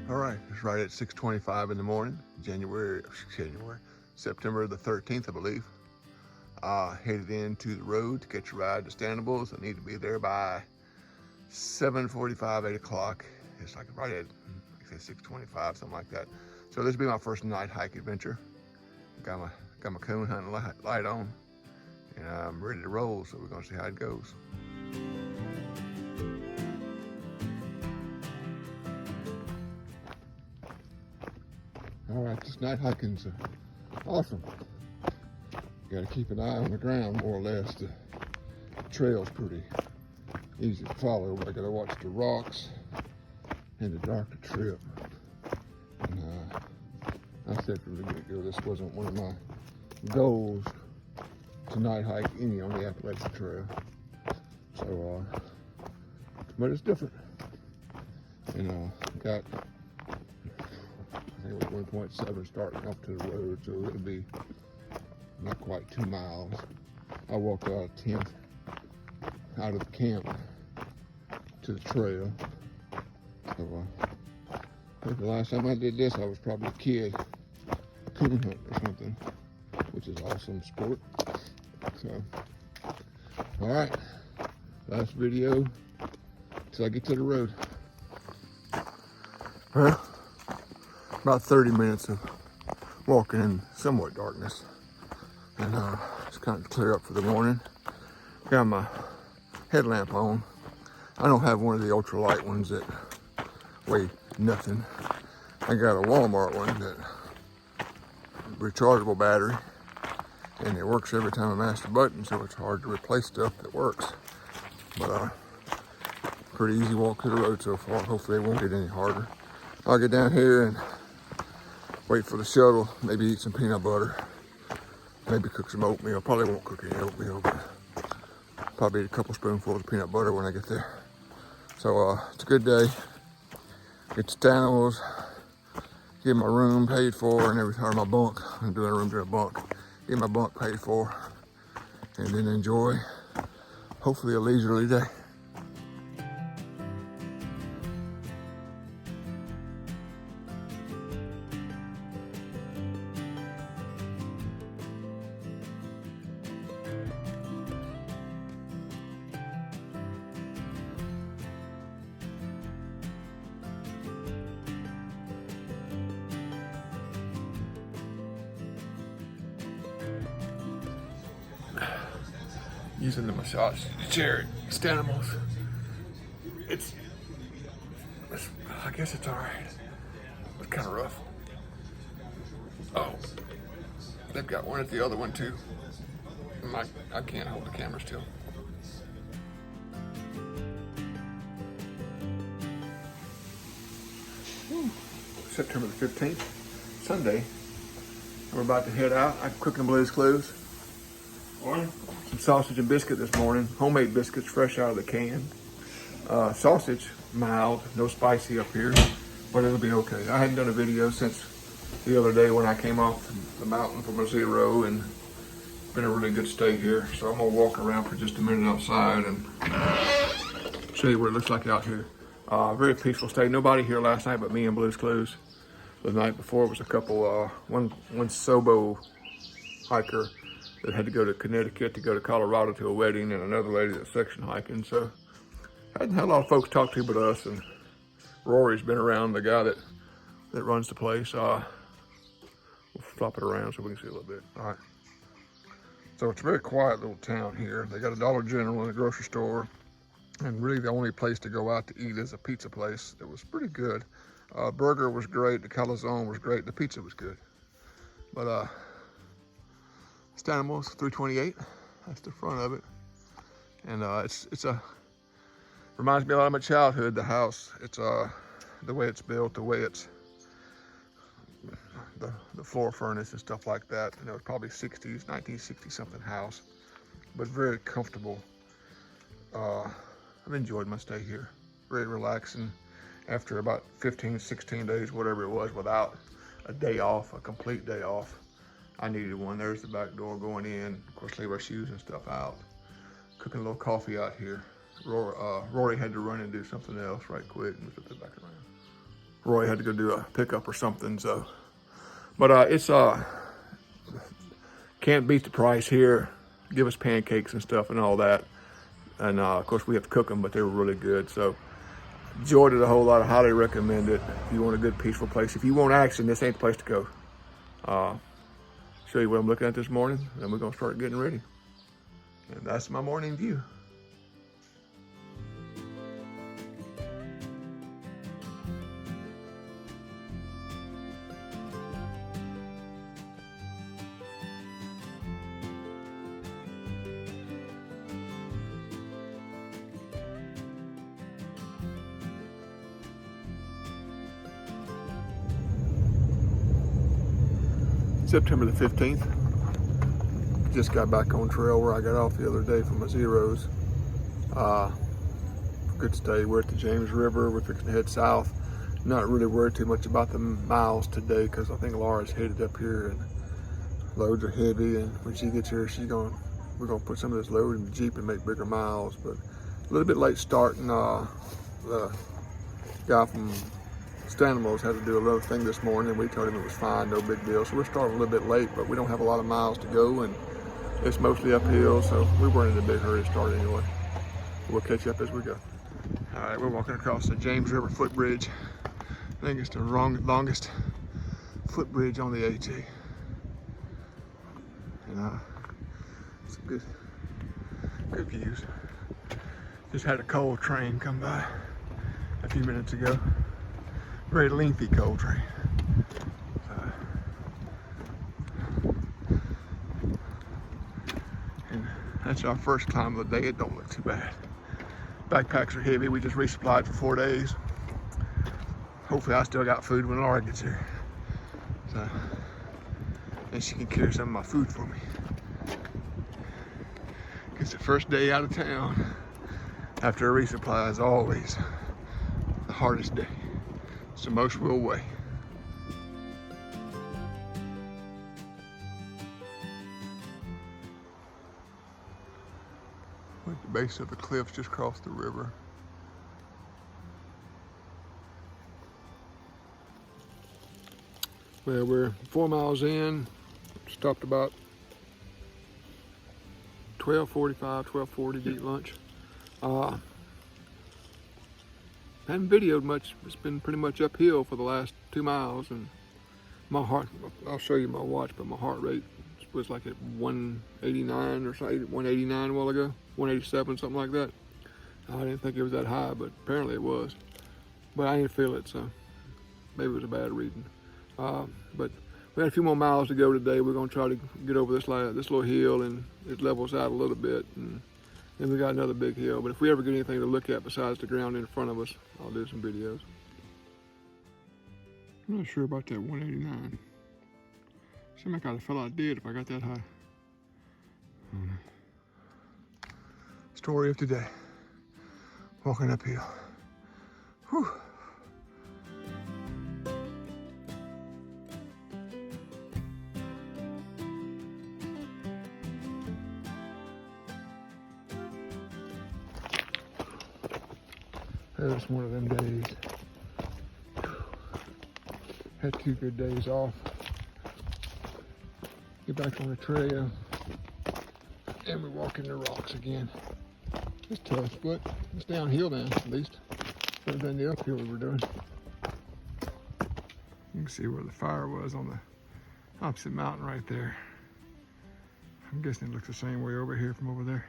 All right, it's right at 6:25 in the morning, September the 13th, I believe. Headed into the road to catch a ride to Stanimals. I need to be there by 7:45, 8 o'clock. It's like right at, like I say, 6:25, something like that. So this will be my first night hike adventure. Got my coon hunting light on, and I'm ready to roll. So we're gonna see how it goes. All right, this night hiking's awesome. You gotta keep an eye on the ground, more or less. The trail's pretty easy to follow, but I gotta watch the rocks and the dark to trip. And I said from the get-go, this wasn't one of my goals to night hike any on the Appalachian Trail. So, but it's different. And got, I think it was 1.7 starting off to the road, so it'll be not quite 2 miles. I walked out of tent, out of the camp to the trail. So I think the last time I did this, I was probably a kid, coon hunt or something, which is awesome sport. So, all right, last video till I get to the road. Well, about 30 minutes of walking in somewhat darkness, and it's kind of clear up for the morning. Got my headlamp on. I don't have one of the ultralight ones that weigh nothing. I got a Walmart one that rechargeable battery, and it works every time I mash the button, so it's hard to replace stuff that works. But pretty easy walk to the road so far. Hopefully it won't get any harder. I'll get down here and wait for the shuttle, maybe eat some peanut butter, maybe cook some oatmeal. Probably won't cook any oatmeal, but probably eat a couple spoonfuls of peanut butter when I get there. So it's a good day. Get to Stanimals, get my room paid for and everything, or my bunk. I'm doing a room to a bunk. Get my bunk paid for, and then enjoy, hopefully, a leisurely day. Using the massage chair at Stanimals. I guess it's all right. It's kind of rough. Oh, they've got one at the other one too. I can't hold the camera still. September the 15th, Sunday. We're about to head out. I'm cooking Blue's Clues. Some sausage and biscuit this morning. Homemade biscuits, fresh out of the can. Sausage, mild, no spicy up here, but it'll be okay. I hadn't done a video since the other day when I came off the mountain from a zero, and it's been a really good stay here. So I'm gonna walk around for just a minute outside and show you what it looks like out here. Very peaceful stay. Nobody here last night but me and Blue's Clues. The night before was a couple, one Sobo hiker that had to go to Connecticut to go to Colorado to a wedding, and another lady that's section hiking. So I hadn't had a lot of folks to talk to but us, and Rory's been around, the guy that runs the place. We'll flop it around so we can see a little bit. All right. So it's a very quiet little town here. They got a Dollar General and a grocery store, and really the only place to go out to eat is a pizza place that was pretty good. Burger was great, the calzone was great, the pizza was good. But Stanimals 328, that's the front of it. And reminds me a lot of my childhood, the house. It's the way it's built, the way it's, the floor furnace and stuff like that. You know, it's probably 60s, 1960 something house, but very comfortable. I've enjoyed my stay here. Very relaxing after about 15, 16 days, whatever it was, without a day off, a complete day off. I needed one. There's the back door going in. Of course, leave our shoes and stuff out. Cooking a little coffee out here. Rory had to run and do something else right quick and flip it back around. Roy had to go do a pickup or something. So, but it's can't beat the price here. Give us pancakes and stuff and all that. And of course we have to cook them, but they were really good. So enjoyed it a whole lot. I highly recommend it. If you want a good peaceful place, if you want action, this ain't the place to go. Show you what I'm looking at this morning, and we're gonna start getting ready. And that's my morning view. September the 15th. Just got back on trail where I got off the other day from my zeros. Good stay. We're at the James River. We're fixing to head south. Not really worried too much about the miles today because I think Laura's headed up here and loads are heavy. And when she gets here, we're gonna put some of this load in the Jeep and make bigger miles. But a little bit late starting. The guy from Stanimals had to do a little thing this morning. We told him it was fine, no big deal. So we're starting a little bit late, but we don't have a lot of miles to go, and it's mostly uphill, so we weren't in a big hurry to start anyway. We'll catch up as we go. All right, we're walking across the James River footbridge. I think it's the longest footbridge on the AT. And some good views. Just had a coal train come by a few minutes ago. Very lengthy coal train. And that's our first climb of the day. It don't look too bad. Backpacks are heavy. We just resupplied for 4 days. Hopefully I still got food when Laura gets here. So, and she can carry some of my food for me. It's the first day out of town after a resupply is always the hardest day. It's the most we'll weigh. We're at the base of the cliffs just across the river. Well, we're 4 miles in. Stopped about 12:45, 12:40 to eat lunch. Haven't videoed much. It's been pretty much uphill for the last 2 miles, and my heart, I'll show you my watch, but my heart rate was like at 189 or something, 189 a while ago, 187, something like that. I didn't think it was that high, but apparently it was. But I didn't feel it, so maybe it was a bad reading. But we had a few more miles to go today. We're gonna try to get over this little hill, and it levels out a little bit, and then we got another big hill. But if we ever get anything to look at besides the ground in front of us, I'll do some videos. I'm not sure about that 189. Seems like I'd feel I did if I got that high. Story of today. Walking uphill. Whew. There's one of them days. Had 2 good days off. Get back on the trail, and we walk in the rocks again. It's tough, but it's downhill now, at least. Better than the uphill we were doing. You can see where the fire was on the opposite mountain right there. I'm guessing it looks the same way over here from over there.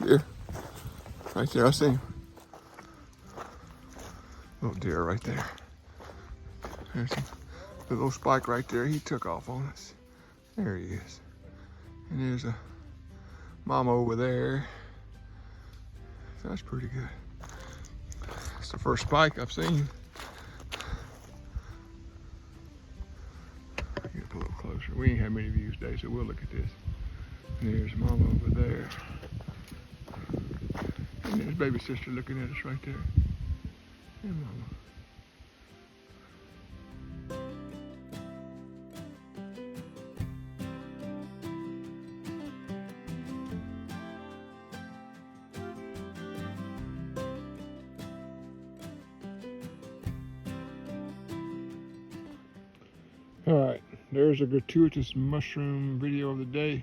Deer, right there, I see him. Little deer right there. There's the little spike right there. He took off on us. There he is. And there's a mama over there. So that's pretty good. It's the first spike I've seen. Get up a little closer. We ain't had many views today, so we'll look at this. And there's mama over there. And there's baby sister looking at us right there. Hey, mama. Alright, there's a gratuitous mushroom video of the day.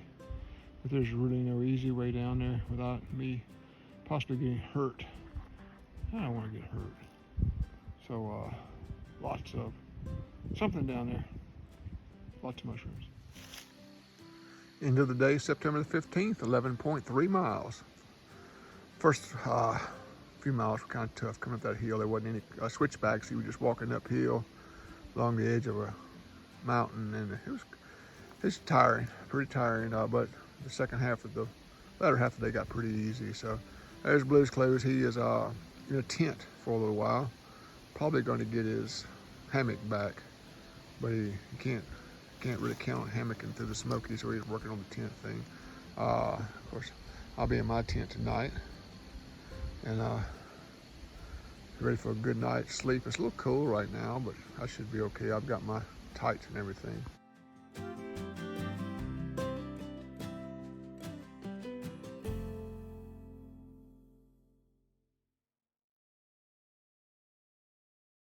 But there's really no easy way down there without me possibly getting hurt. I don't want to get hurt. So, lots of something down there. Lots of mushrooms. End of the day, September the 15th, 11.3 miles. First few miles were kind of tough coming up that hill. There wasn't any switchbacks. You were just walking uphill along the edge of a mountain, and it's tiring, pretty tiring. But the second half of the latter half of the day got pretty easy. So there's Blue's Clues. He is in a tent for a little while. Probably going to get his hammock back, but he can't really count on hammocking through the Smoky, so he's working on the tent thing. Of course, I'll be in my tent tonight, and ready for a good night's sleep. It's a little cool right now, but I should be okay. I've got my tights and everything.